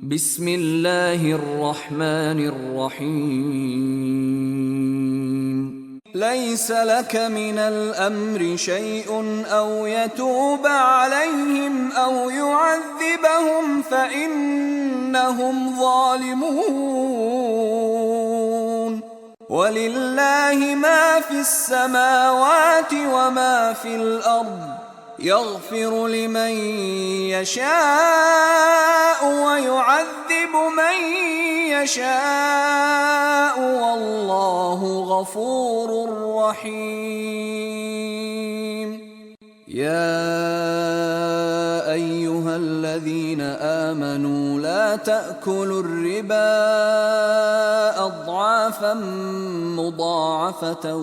بسم الله الرحمن الرحيم ليس لك من الأمر شيء أو يتوب عليهم أو يعذبهم فإنهم ظالمون ولله ما في السماوات وما في الأرض يغفر لمن يشاء ويعذب من يشاء والله غفور رحيم. يا أيها الذين آمنوا لا تأكلوا الربا أضعافا مضاعفة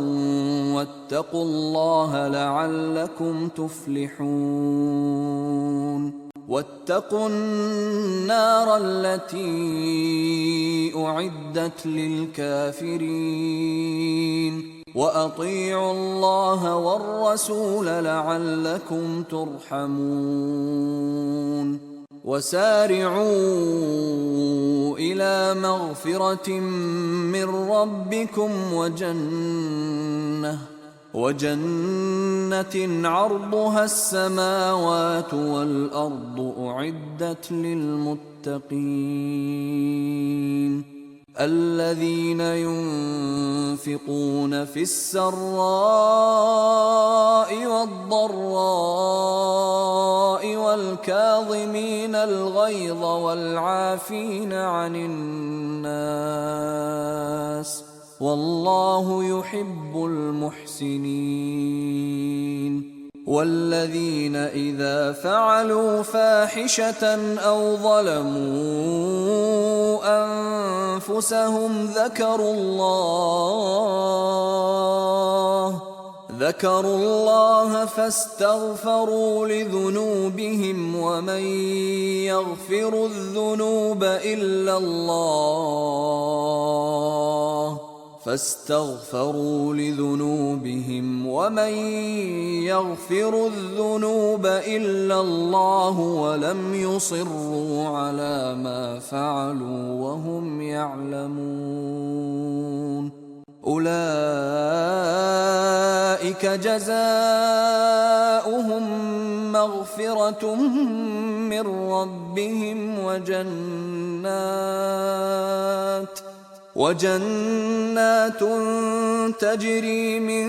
واتقوا الله لعلكم تفلحون. واتقوا النار التي أعدت للكافرين وأطيعوا الله والرسول لعلكم ترحمون. وسارعوا إلى مغفرة من ربكم وجنة عرضها السماوات والأرض أعدت للمتقين الذين ينفقون في السراء والضراء والكاظمين الغيظ والعافين عن الناس والله يحب المحسنين. والذين إذا فعلوا فاحشة أو ظلموا أنفسهم ذكروا الله فاستغفروا لذنوبهم ومن يغفر الذنوب إلا الله ولم يصروا على ما فعلوا وهم يعلمون أولئك جزاؤهم مغفرة من ربهم وجنات تجري من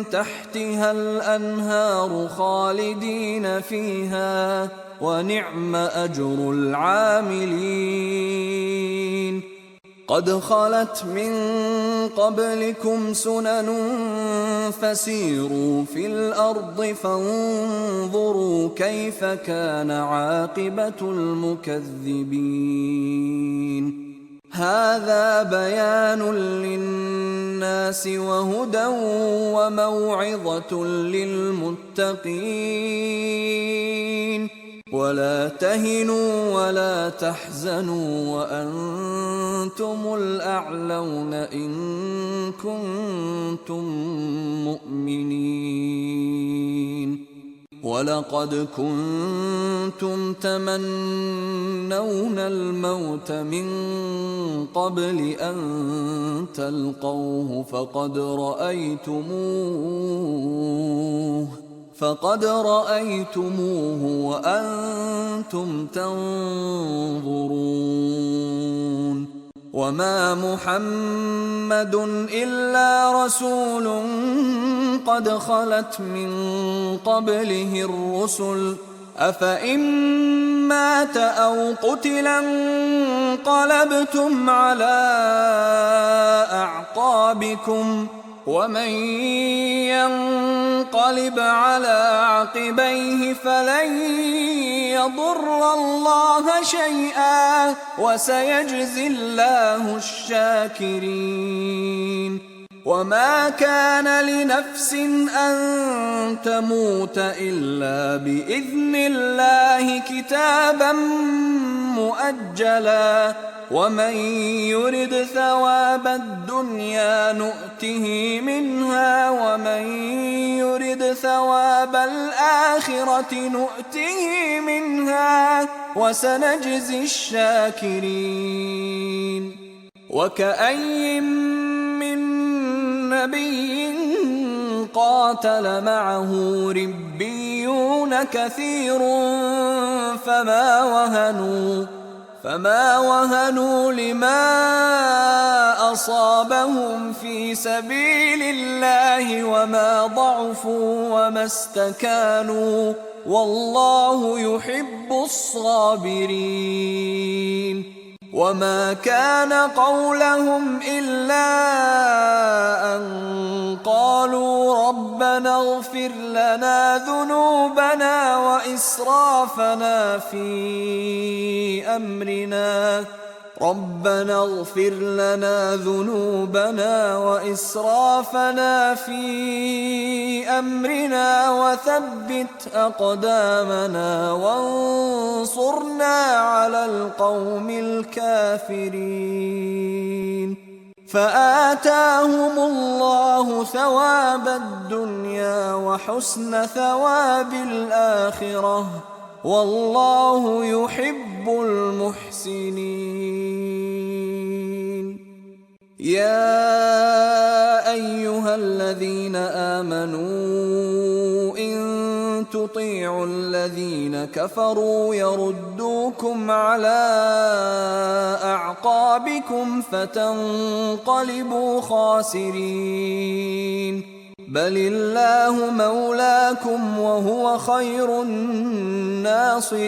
تحتها الأنهار خالدين فيها ونعم أجر العاملين. قد خلت من قبلكم سنن فسيروا في الأرض فانظروا كيف كان عاقبة المكذبين. هذا بيان للناس وهدى وموعظة للمتقين. ولا تهنوا ولا تحزنوا وأنتم الأعلون إن كنتم مؤمنين. ولقد كنتم تمنون الموت من قبل أن تلقوه فقد رأيتموه وأنتم تنظرون. وما محمد إلا رسول قد خلت من قبله الرسل أفإن مات أو قتل انقلبتم على أعقابكم ومن ينقلب على عقبيه فلن يضر الله شيئا وسيجزي الله الشاكرين. وما كان لنفس أن تموت إلا بإذن الله كتابا مؤجلا ومن يرد ثواب الدنيا نؤته منها ومن يرد ثواب الآخرة نؤته منها وسنجزي الشاكرين. وكأين من نبي قاتل معه ربيون كثير فما وهنوا لما أصابهم في سبيل الله وما ضعفوا وما استكانوا والله يحب الصابرين. وما كان قولهم إلا أن قالوا ربنا اغفر لنا ذنوبنا وإسرافنا في أمرنا وثبت أقدامنا وانصرنا على القوم الكافرين. فآتاهم الله ثواب الدنيا وحسن ثواب الآخرة والله يحب المحسنين. يا أيها الذين آمنوا إن تطيعوا الذين كفروا يردوكم على أعقابكم فتنقلبوا خاسرين. بل الله مولاكم وهو خير الناصرين.